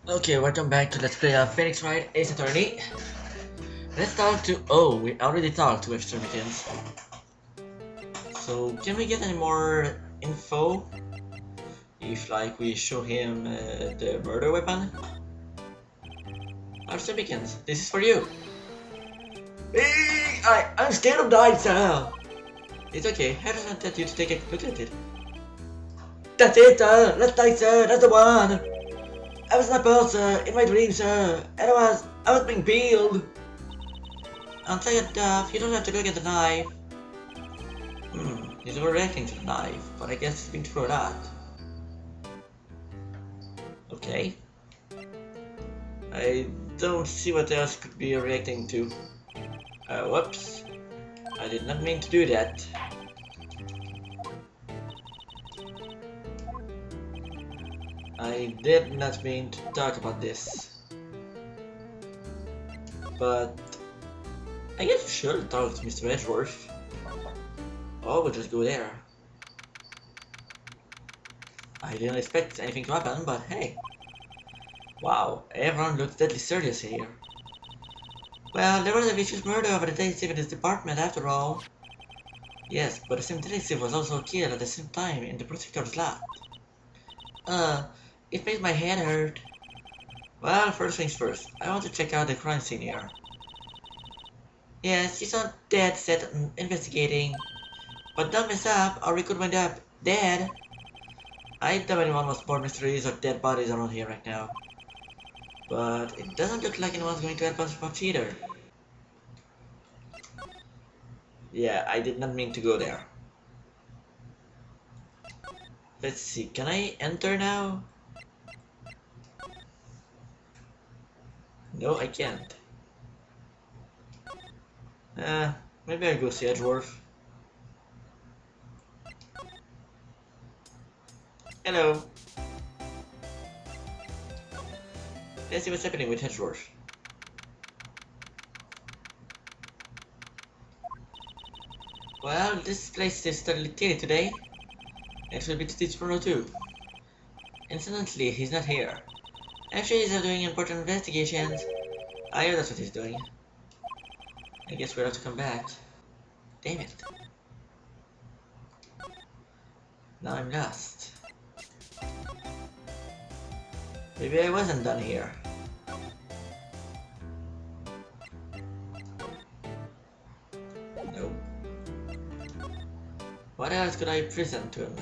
Okay, welcome back to Let's Play Phoenix Wright Ace Attorney. Let's talk to. Oh, we already talked to Webster McKins. So, can we get any more info? If, like, we show him the murder weapon? Webster McKins, this is for you. Hey, I'm scared of dying, sir. It's okay, I just wanted you to take a look at it. That's it, sir. Let's die, sir. That's the one. I was not boss, sir, in my dream, sir, and I was being peeled. I'll tell you Duff, you don't have to go get the knife. He's overreacting to the knife, but I guess he's been through that. Okay. I don't see what else could be reacting to. Whoops. I did not mean to do that. I did not mean to talk about this. But I guess we should talk to Mr. Edgeworth. Or we'll just go there. I didn't expect anything to happen, but hey. Wow, everyone looks deadly serious here. Well, there was a vicious murder of a detective in this department after all. Yes, but the same detective was also killed at the same time in the prosecutor's lab. It made my head hurt. Well, first things first, I want to check out the crime scene here. Yes, she's on dead set investigating. But don't mess up, or we could wind up dead. I doubt anyone wants more mysteries or dead bodies around here right now. But it doesn't look like anyone's going to help us much either. Yeah, I did not mean to go there. Let's see, can I enter now? No, I can't. Maybe I'll go see Edgeworth. Hello. Let's see what's happening with Edgeworth. Well, this place is totally clear today. It will be tomorrow too. Incidentally, he's not here. Actually, he's doing important investigations. I know that's what he's doing. I guess we'll have to come back. Damn it. Now I'm lost. Maybe I wasn't done here. Nope. What else could I present to him?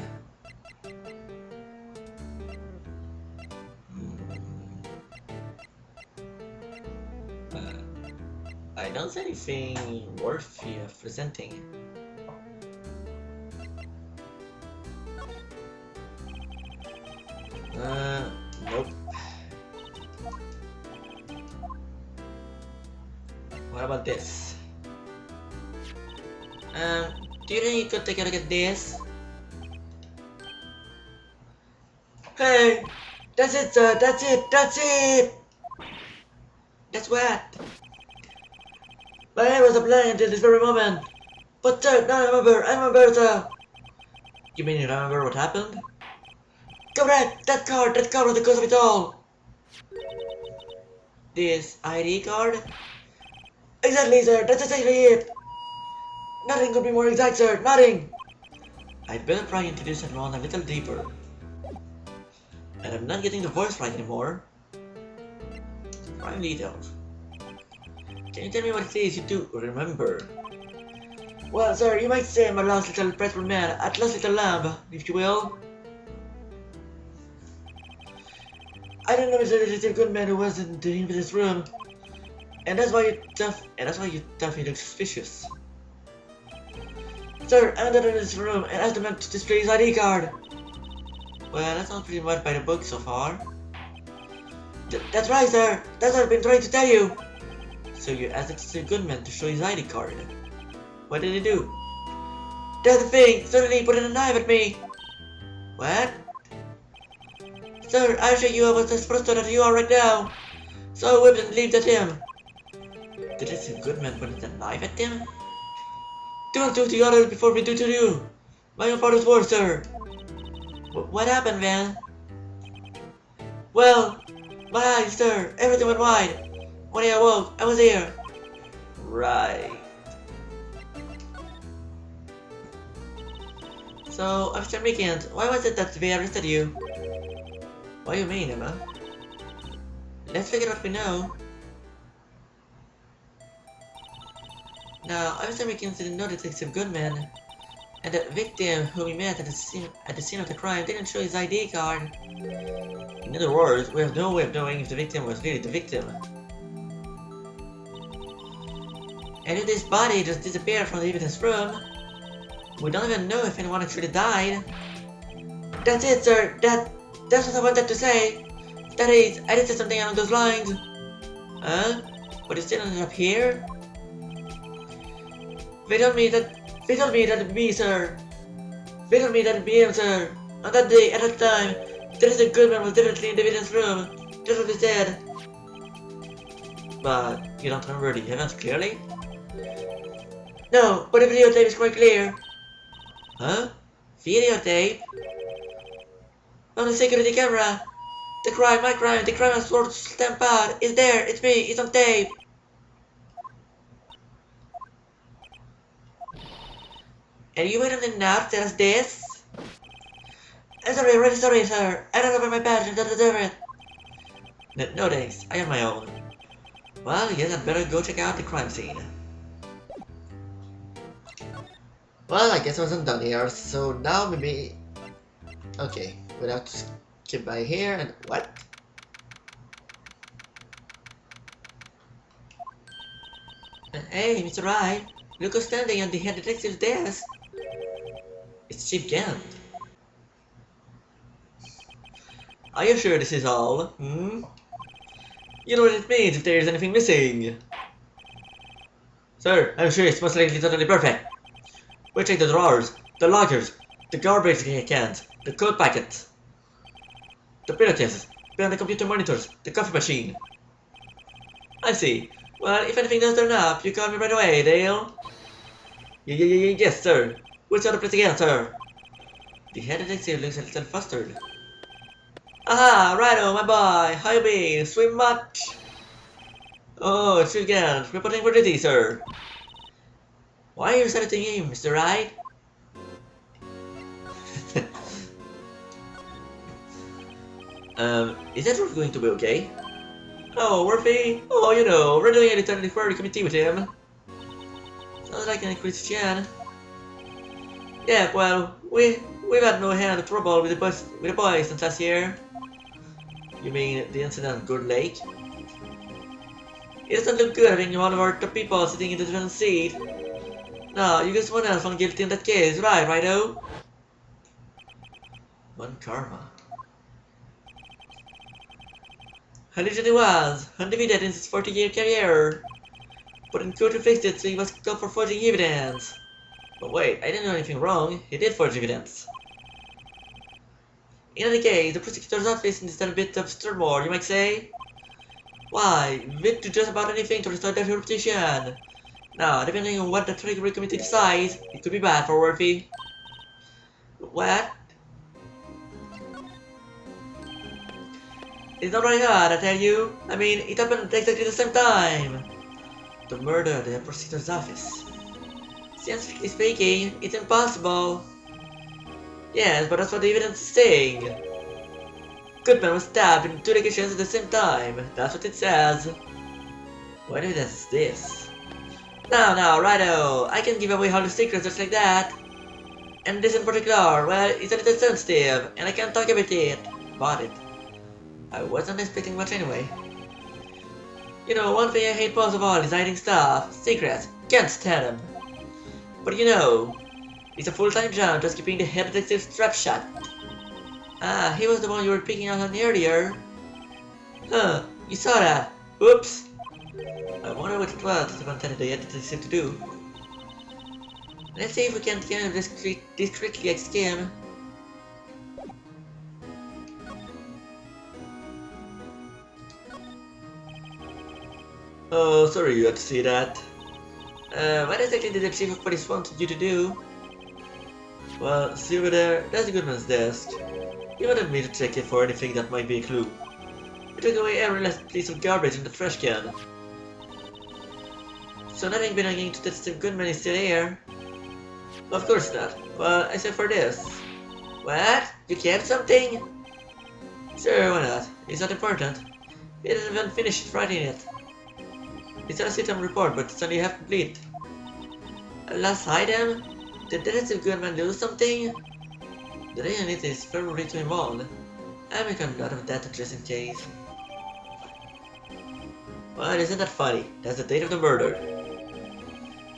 I don't see anything worthy of presenting. Nope. What about this? Do you think you could take a look at this? Hey! That's it, sir! That's it! That's it! That's what? My head was a blank until this very moment. But sir, now I remember, sir. You mean you remember what happened? Correct! That card was the cause of it all! This ID card? Exactly, sir! That's exactly it! Nothing could be more exact, sir! Nothing! I'd better try into this and run a little deeper. And I'm not getting the voice right anymore. Prime details. Can you tell me what it is you do remember? Well, sir, you might say I'm a lost little pretzel man, at lost little lamb, if you will. I don't know if there's a little good man who wasn't in this room. And that's why you definitely look suspicious. Sir, I entered in this room and asked the man to display his ID card. Well, that sounds pretty much by the book so far. That's right, sir. That's what I've been trying to tell you. So you asked Mr. Goodman to show his ID card. What did he do? That's the thing. Suddenly he put in a knife at me. What? Sir, I'll show you I was as frustrated as you are right now. So I whipped and leaped at him. Did Mr. Goodman put in a knife at him? Don't do to others before we do to you. My own father's word, sir. What happened, man? Well, My eyes, sir! Everything went wide! When I awoke, I was here! Right. So, Officer Weekend, why was it that we arrested you? What do you mean, Emma? Let's look at what we know. Now, Officer Weekend didn't know Detective Goodman, and the victim who we met at the scene of the crime didn't show his ID card. In other words, we have no way of knowing if the victim was really the victim. And if this body just disappeared from the evidence room, we don't even know if anyone actually died. That's it, sir. That's what I wanted to say. That is, I did say something along those lines. Huh? But you still ended up here? They told me that it'd be, sir. They told me that it'd be him, sir. On that day, at that time, Detective Goodman was definitely in the evidence room. That's what they said. But you don't remember the events clearly? No, but the videotape is quite clear. Huh? Videotape? On the security camera. The crime, my crime, the crime has sword stamped out. It's there, it's me, it's on tape. And you waited in now to tell us this? I'm sorry, really sorry, sir. I don't know my badge and don't deserve it. No thanks, I have my own. Well, yes, I'd better go check out the crime scene. Well, I guess I wasn't done here, so now maybe... Okay, we'll have to skip by here and... What? Hey, Mr. Wright, look who's standing at the head detective's desk. It's Chief Gant. Are you sure this is all? Hmm? You know what it means if there is anything missing. Sir, I'm sure it's most likely totally perfect. We checked the drawers, the lockers, the garbage cans, the coat packets, the pillowcases, behind the computer monitors, the coffee machine. I see. Well, if anything does turn up, you call me right away, Dale. Yes, sir. We'll start the place again, sir. The head detective looks a little flustered. Aha, righto, my boy. How you been? Swim much? Oh, it's you again. Reporting for duty, sir. Why are you saluting him, Mr. Wright? Is that really going to be okay? Oh, Murphy? Oh, you know, we're doing a little inquiry committee with him. Sounds like an Christian. Yeah, well, we've had no hand of trouble with the boys since last year. You mean the incident on Good Lake? It doesn't look good having one of our top people sitting in the defense seat. No, you get someone else found guilty in that case, right, righto? One karma. Halligan he was, undefeated in his 40-year career. But in court fixed it so he was caught for forging evidence. But wait, I didn't do anything wrong, he did forge evidence. In any case, the prosecutor's office is in a bit of turmoil, you might say. Why, we'd do just about anything to restore their reputation. Now, depending on what the Treasury Committee decides, it could be bad for Worthy. What? It's not very hard, I tell you. I mean, it happened at exactly the same time. The murder at the prosecutor's office. Scientifically speaking, it's impossible. Yes, but that's what the evidence is saying. Goodman was stabbed in 2 locations at the same time. That's what it says. What evidence is this? Now, righto. I can give away all the secrets just like that. And this in particular, well, it's a little sensitive, and I can't talk about it. I wasn't expecting much anyway. You know, one thing I hate most of all is hiding stuff. Secrets. Can't stand them. But you know, it's a full-time job just keeping the head detective's trap shut. Ah, he was the one you were picking out on earlier. Huh, you saw that. Oops. I wonder what it was that I wanted the head detective to do. Let's see if we can kind of discreetly ask him. Oh, sorry you had to see that. What exactly did the chief of police want you to do? Well, see over there, that's the Goodman's desk. He wanted me to check it for anything that might be a clue. It took away every last piece of garbage in the trash can. So nothing belonging to Detective Goodman is still here? Of course not. Well, except for this. What? You kept something? Sure, why not? It's not important. He didn't even finish writing it. It's on a system report, but it's only half complete. A last item? Did Detective Goodman lose something? The unit is firmly too involved. I make a note of that just in case. Well, isn't that funny? That's the date of the murder.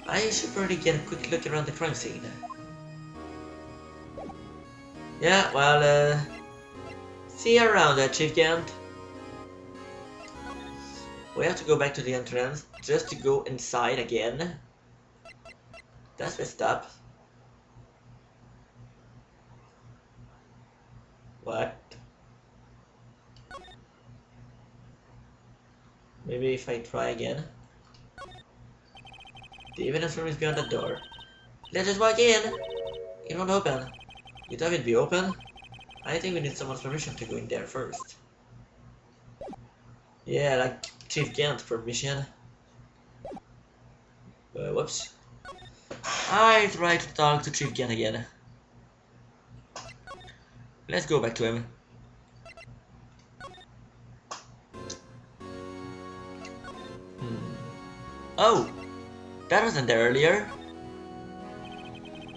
I should probably get a quick look around the crime scene. Yeah, well, see you around there, Chief Gant. We have to go back to the entrance just to go inside again. That's messed up. What? Maybe if I try again. The evidence room is beyond the door. Let's just walk in. It won't open. You thought it'd be open? I think we need someone's permission to go in there first. Yeah, like Chief Gant's permission. Whoops. I tried to talk to Chief Gant again. Let's go back to him. Oh! That wasn't there earlier.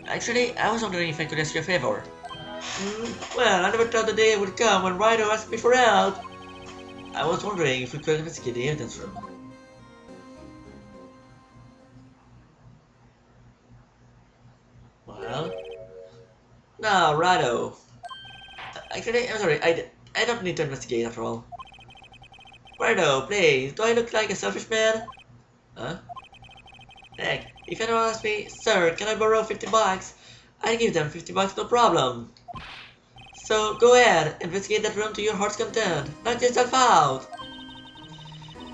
Actually, I was wondering if I could ask you a favor. Well, I never thought the day would come when Wright asked me for help. I was wondering if we could investigate the evidence room. Well... No, righto. Actually, I'm sorry, I don't need to investigate after all. Righto, please, do I look like a selfish man? Huh? Heck, if anyone asks me, sir, can I borrow 50 bucks? I'd give them 50 bucks, no problem. So, go ahead, investigate that room to your heart's content, knock yourself out.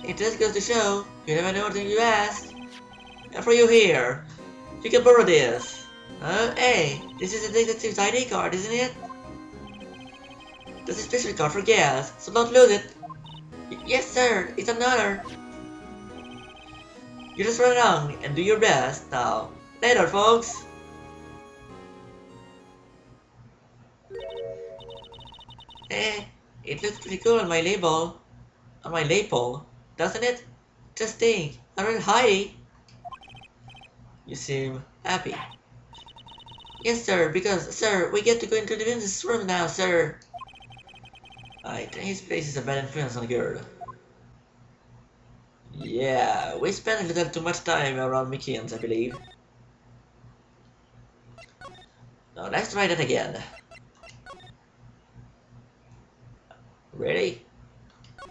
It just goes to show, you never know until you ask. And for you here, you can borrow this. Hey, this is a detective's ID card, isn't it? That's a special card for gas, so don't lose it. Yes, sir, it's another. You just run along and do your best now. Later, folks. It looks pretty cool on my label. On my lapel, doesn't it? Just think, I'm real high. You seem happy. Yes, sir, because, sir, we get to go into the business room now, sir. I think his face is a bad influence on the girl. Yeah, we spent a little too much time around Mickey's, I believe. Now let's try that again. Ready?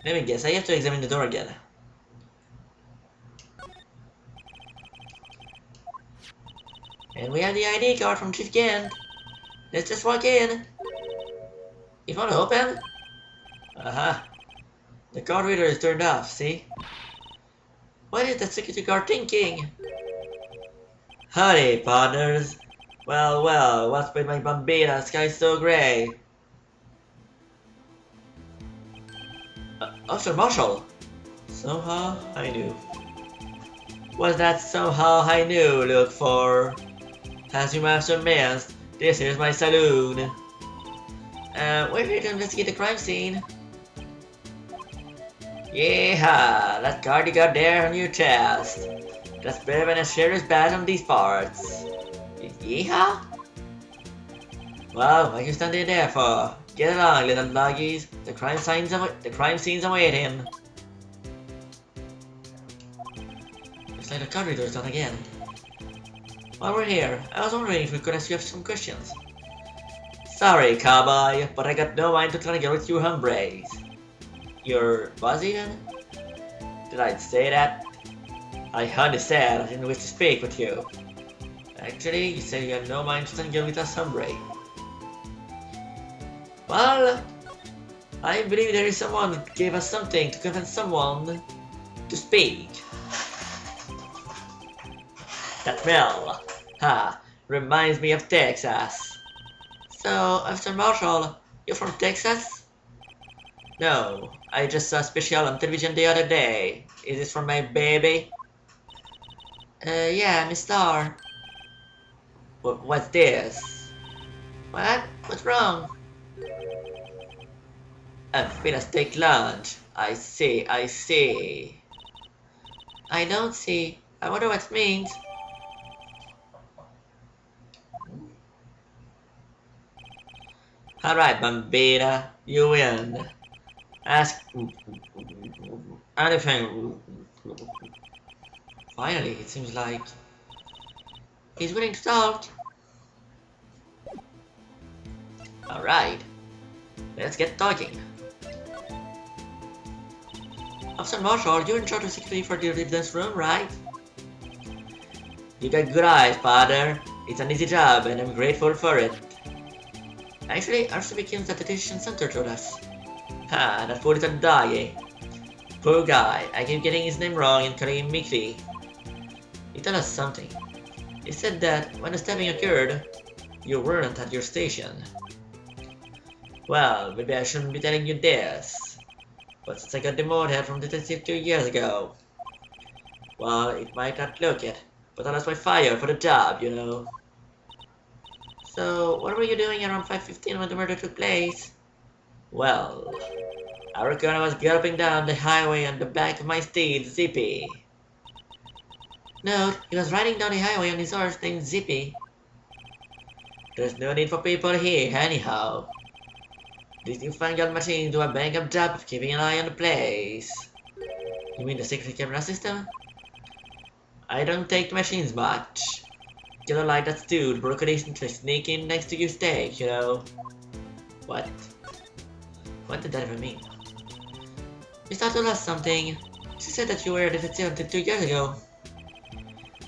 Let me guess, I have to examine the door again. And we have the ID card from Chief Gant. Let's just walk in. It won't open? Aha. The card reader is turned off, see? What is that security guard thinking? Howdy, partners. Well, well, what's with my Bambina? Sky's so gray. Officer Marshall. Somehow I knew. Was that somehow I knew? Look for. As you must have missed, this is my saloon. We're here to investigate the crime scene. Yeah, that card you got there on your chest. That's better than a sheriff's badge on these parts. Yeehaw? Well, what are you standing there for? Get along, little doggies. The crime scene's awaiting. Looks like the card reader's done again. While we're here, I was wondering if we could ask you some questions. Sorry, cowboy, but I got no mind to try to get with you hombres. Your boss even? Did I say that? I honey said I didn't wish to speak with you. Actually, you said you had no mind to get with us hombre. Well, I believe there is someone who gave us something to convince someone to speak. That smell, reminds me of Texas. So, Mr. Marshall, you're from Texas? No, I just saw a special on television the other day. Is this for my baby? Yeah, Miss Star. What's this? What? What's wrong? A Venus take lunch. I see, I see. I don't see. I wonder what it means. Alright, Bambina, you win. Ask anything. Finally, it seems like he's willing to talk. Alright, let's get talking. Officer Marshall, you're in charge of security for the evidence room, right? You got good eyes, father. It's an easy job, and I'm grateful for it. Actually, Arthur became the detention center told us. Ha, that fool is a dog, eh? Poor guy, I keep getting his name wrong and calling him Mickey. He told us something. He said that when the stabbing occurred, you weren't at your station. Well, maybe I shouldn't be telling you this. But since I got demoted from detective 2 years ago, well, it might not look it, but I lost my fire for the job, you know. So, what were you doing around 5:15 when the murder took place? Well, I reckon I was galloping down the highway on the back of my steed, Zippy. No, he was riding down the highway on his horse named Zippy. There's no need for people here, anyhow. These newfangled machines do a bang-up job of keeping an eye on the place. You mean the security camera system? I don't take the machines much. You know, like that dude broke a decent to sneak in next to your steak, you know? What? What did that even mean? Miss Star told us something. She said that you were a detective until 2 years ago.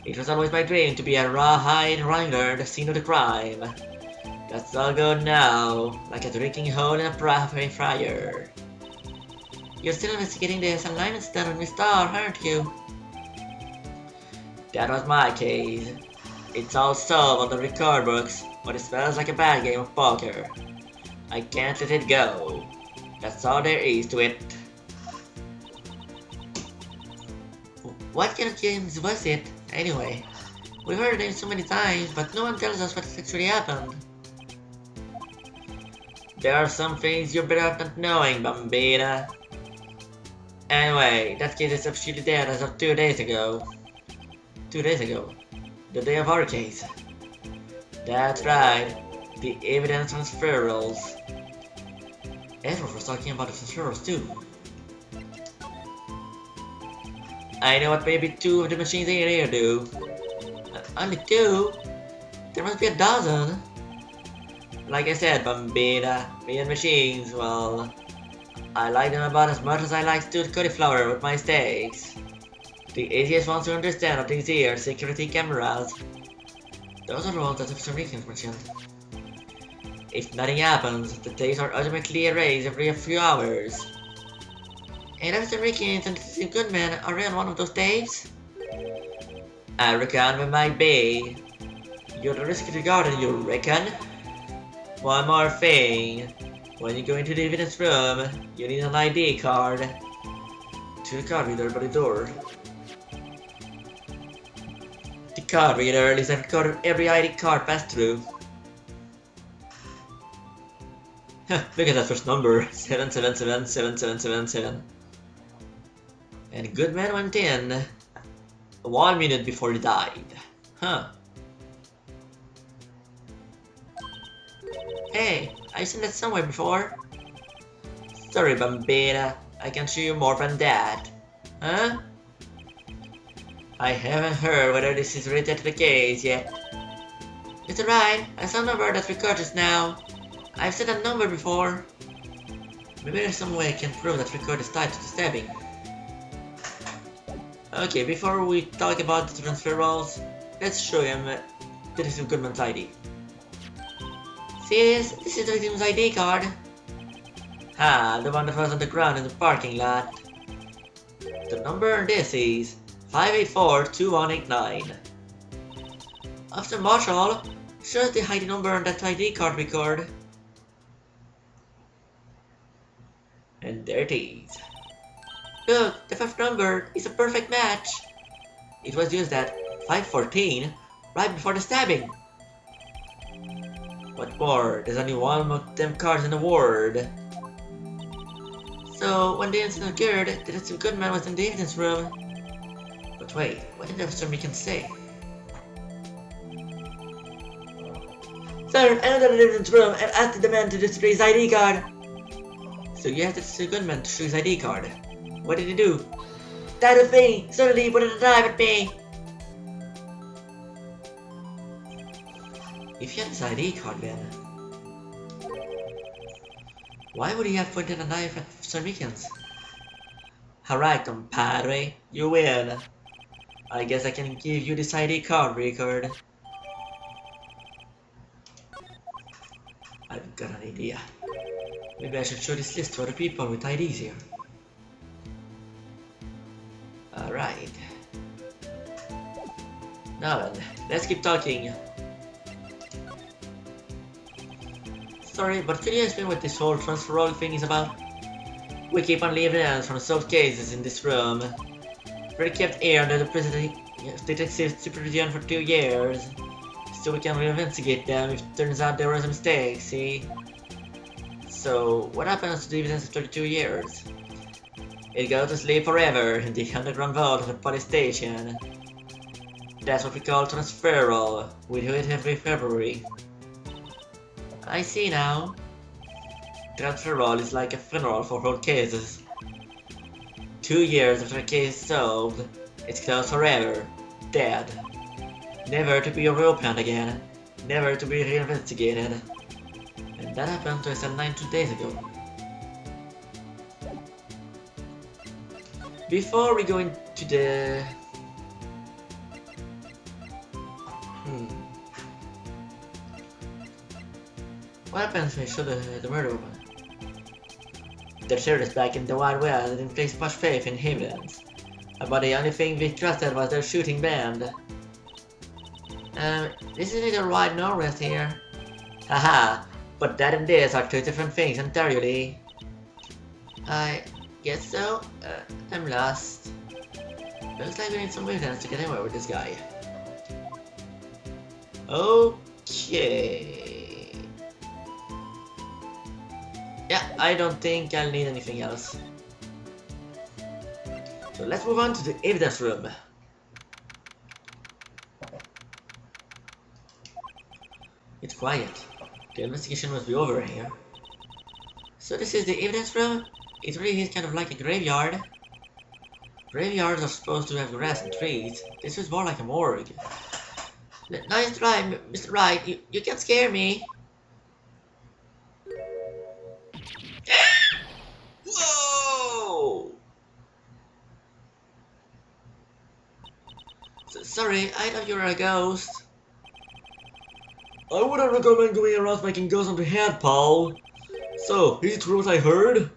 It was always my dream to be a rawhide wrangler at the scene of the crime. That's all gone now, like a drinking hole in a fryer. You're still investigating the alignment stand with Miss Star, aren't you? That was my case. It's all solved on the record books, but it smells like a bad game of poker. I can't let it go. That's all there is to it. What kind of games was it, anyway? We've heard it so many times, but no one tells us what actually happened. There are some things you're better off not knowing, Bambina. Anyway, that case is officially dead as of 2 days ago. 2 days ago? The day of our case. That's right. The evidence transfer rules. Edward was talking about the transfers too. I know what maybe 2 of the machines in here do. Only 2? There must be a dozen. Like I said, Bambina, me and machines, well, I like them about as much as I like stewed cauliflower with my steaks. The easiest ones to understand are these here security cameras. Those are the ones that Officer Rickens mentioned. If nothing happens, the tapes are automatically erased every few hours. And Officer Rickens and Detective Goodman are on one of those tapes? I reckon we might be. You're the security guard, you reckon? One more thing. When you go into the evidence room, you need an ID card. To the card reader by the door. The card reader is a record of every ID card passed through. Look at that first number, 7777777. And Goodman went in 1 minute before he died. Huh. Hey, I've seen that somewhere before. Sorry, Bambina, I can show you more than that. Huh? I haven't heard whether this is related to the case yet. It's alright, I saw a number that records us now. I've said that number before. Maybe there's some way I can prove that record is tied to the stabbing. Okay, before we talk about the transfer rules, let's show him Detective Goodman's ID. See this? This is the victim's ID card. Ah, the one that was on the ground in the parking lot. The number on this is 584-2189. Officer Marshall, show us the ID number on that ID card record. And there it is. Look, the fifth number is a perfect match. It was used at 5:14, right before the stabbing. What more? There's only one of them cards in the world. So, when the incident occurred, the Detective Goodman was in the evidence room. But wait, what did Officer Meekin say? Sir, I entered the evidence room and asked the man to display his ID card. So you asked Detective Goodman to show his ID card. What did he do? That was me! Suddenly he pointed a knife at me! If he had his ID card then, why would he have pointed a knife at Sir Meekins? Alright, compadre, you win. I guess I can give you this ID card record. I've got an idea. Maybe I should show this list to other people with IDs here. Alright. Now then, let's keep talking. Sorry, but could you explain what this whole transfer roll thing is about? We keep on leaving evidence from solved cases in this room. We're kept here under the detective supervision for 2 years. So we can reinvestigate them if it turns out there was a mistake, see? So, what happens to the evidence after 2 years? It goes to sleep forever in the underground vault of the police station. That's what we call transfer roll. We do it every February. I see now. Transfer roll is like a funeral for old cases. 2 years after a case is solved, it's closed forever. Dead. Never to be reopened again. Never to be reinvestigated. And that happened to us 2 days ago. Before we go into the... What happens when you show the murder woman? The sheriff back in the Wild West didn't place much faith in evidence. But the only thing we trusted was their shooting band. This is neither Wright nor West here. Haha, but that and this are 2 different things entirely. I guess so. I'm lost. Looks like we need some evidence to get anywhere with this guy. Okay. Yeah, I don't think I'll need anything else. So let's move on to the evidence room. It's quiet. The investigation must be over here. So this is the evidence room? It really is kind of like a graveyard. Graveyards are supposed to have grass and trees. This is more like a morgue. Nice try, Mr. Wright. You can't scare me. Whoa! Sorry, I thought you were a ghost. I wouldn't recommend going around making ghosts on the head, pal. So, is it true what I heard?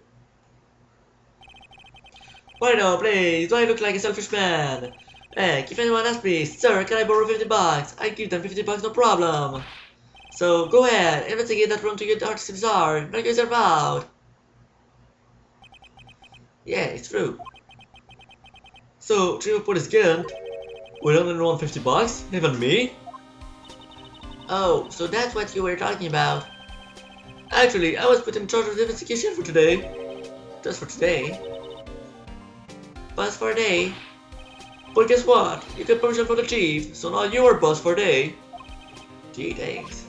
Why no, please? Do I look like a selfish man? Heck, if anyone asks me, sir, can I borrow 50 bucks? I give them 50 bucks, no problem. So, go ahead, investigate that room to your darkest desire. Knock yourself out. Yeah, it's true. So, three of police can't? We only want 50 bucks? Even me? Oh, so that's what you were talking about. Actually, I was put in charge of the investigation for today. Just for today. Boss for a day. But guess what? You got permission from the chief, so now you're boss for a day. Gee, thanks.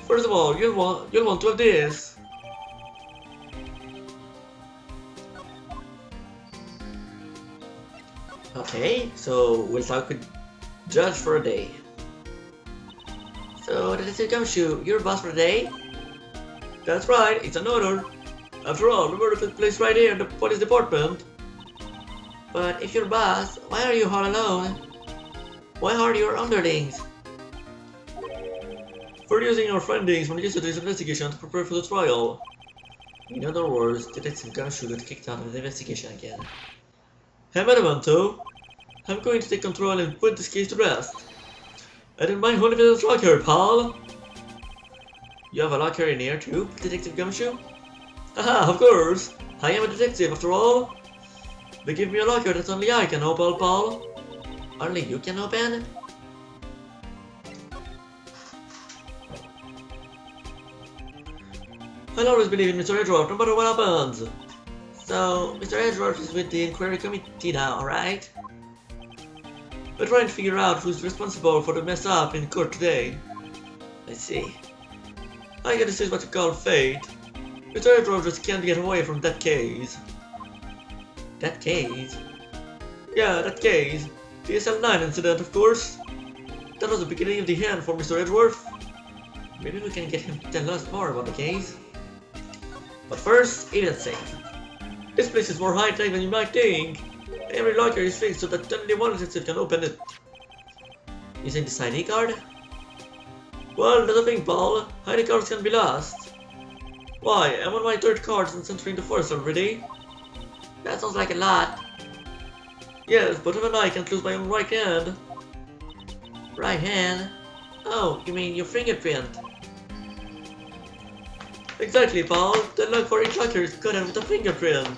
First of all, you'll want to have this. Okay, so we'll talk with Judge for a day. So, Detective Gumshoe, you're boss for the day? That's right, it's an order. After all, the murder took place right here in the police department. But if you're boss, why are you all alone? Why are your underlings? For using our findings from yesterday's investigation to prepare for the trial. In other words, Detective Gumshoe got kicked out of the investigation again. Hey, Madamanto, I'm going to take control and put this case to rest. I didn't mind holding this locker, pal. You have a locker in here too, Detective Gumshoe? Haha, of course! I am a detective after all! But give me a locker that only I can open, Paul! Only you can open? I'll always believe in Mr. Edgeworth, no matter what happens! So, Mr. Edgeworth is with the inquiry committee now, right? We're trying to figure out who's responsible for the mess up in court today. I see. I guess this is what you call fate. Mr. Edgeworth just can't get away from that case. That case? Yeah, that case. The SL9 incident, of course. That was the beginning of the end for Mr. Edgeworth. Maybe we can get him to tell us more about the case. But first, evidence safe. This place is more high-tech than you might think. Every locker is fixed so that only one detective can open it. Using this ID card? Well, that's the thing, Paul. ID cards can be lost. Why? I'm on my third card since entering the forest already. That sounds like a lot. Yes, but even I can't lose my own right hand. Right hand? Oh, you mean your fingerprint? Exactly, Paul. The lock for each locker is coated with a fingerprint.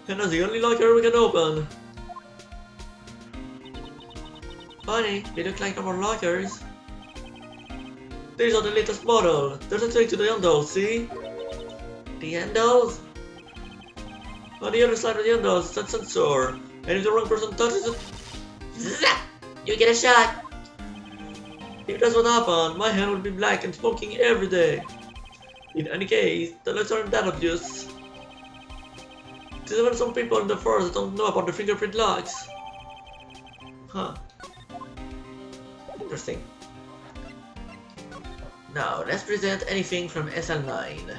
And that's the only locker we can open. Funny, they look like normal lockers. These are the latest model. There's a trick to the handles, see? The handles? On the other side of the handles is that sensor. And if the wrong person touches it, zap! You get a shot! If that's what happened, my hand would be black and smoking every day. In any case, the locks aren't that obvious. There's even some people in the forest that don't know about the fingerprint locks. Huh. Interesting. Now, let's present anything from SL9.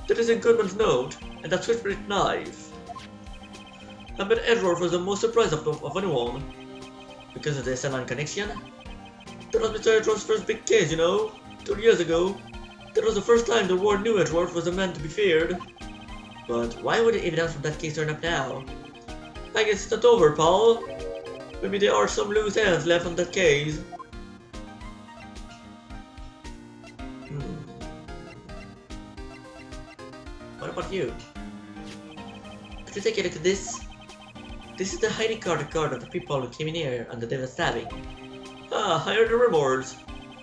That is a Goodman's note, and that switchblade knife. I bet Edward was the most surprised of anyone. Because of the SL9 connection. That was Mr. Edward's first big case, you know? 2 years ago. That was the first time the world knew Edward was a man to be feared. But why would the evidence from that case turn up now? I guess it's not over, Paul. Maybe there are some loose ends left on that case. What about you? Could you take a look at this? This is the ID card record of the people who came in here on the day of the stabbing. Ah, I heard the rumors.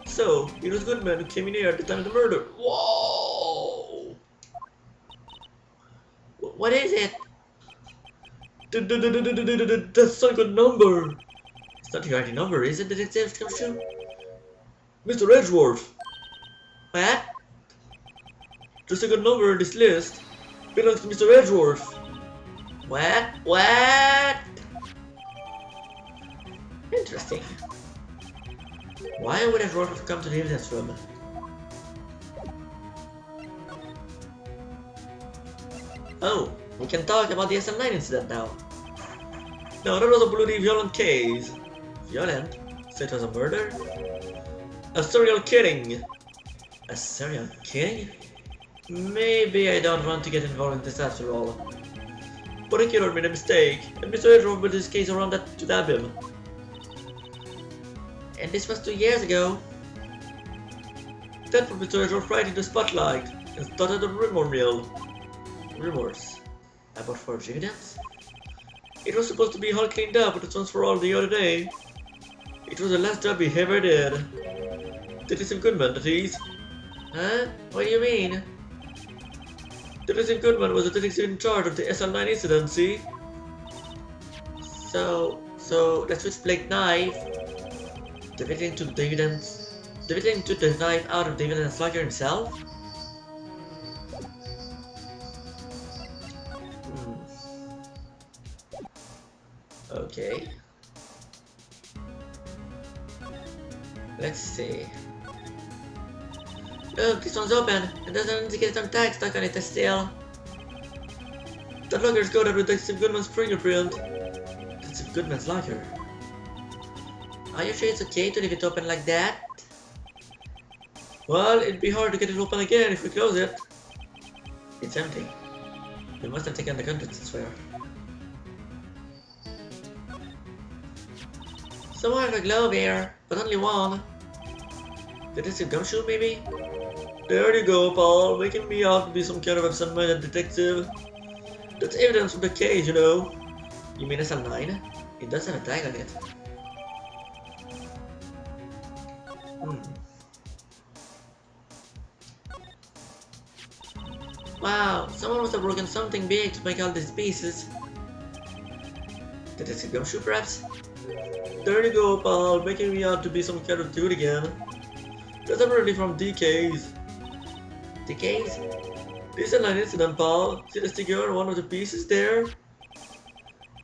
So, it was Goodman who came in here at the time of the murder. Whoa! What is it? That's not a good number. It's not your ID number, is it, Detective Commissioner? Mr. Edgeworth! What? The second number in this list belongs to Mr. Edgeworth. What? What? Interesting. Why would Edgeworth have come to the evidence room? Oh, we can talk about the SL9 incident now. No, that was a bloody violent case. Violent? So it was a murder? A serial killing. A serial killing? Maybe I don't want to get involved in this after all. But a killer made a mistake, and Mr. Edgeworth built his case around that to dab him. And this was 2 years ago. That put Mr. Edgeworth right in the spotlight, and started a rumor mill. Rumors? About forged evidence? It was supposed to be all cleaned up with once for all the other day. It was the last job he ever did. Detective Goodman, that is. Huh? What do you mean? Detective Goodman was the detective in charge of the SL9 incident, see? So that switchblade knife. David took the knife out of the evidence locker himself? Okay. Let's see. Look, this one's open. It doesn't indicate some tag stuck on it still. That locker's coated with Detective Goodman's fingerprint. Detective Goodman's locker. Are you sure it's okay to leave it open like that? Well, it'd be hard to get it open again if we close it. It's empty. We must have taken the contents, I swear. Someone has a glove here, but only one. Detective Gumshoe, maybe? There you go, Paul, making me out to be some kind of absent-minded detective. That's evidence from the case, you know. You mean SL9? It does have a tag on it. Wow, someone must have broken something big to make all these pieces. Detective Gumshoe, perhaps? There you go, pal, making me out to be some kind of dude again. That's apparently from DK's. DK's? This is an incident, pal. See the sticker on one of the pieces there?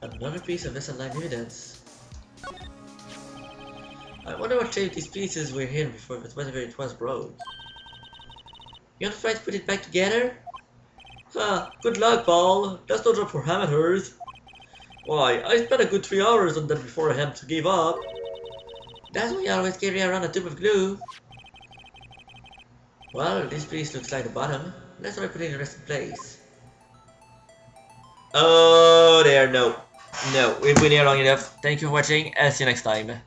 Another piece of SL9 evidence. I wonder what shape these pieces were in before whenever it was broke. You want to try to put it back together? Huh, good luck, pal. That's no job for amateurs. Why, I spent a good 3 hours on that before I had to give up. That's why you always carry around a tube of glue. Well, this piece looks like the bottom. Let's try putting the rest in place. Oh, there, no. No, we've been here long enough. Thank you for watching, and see you next time.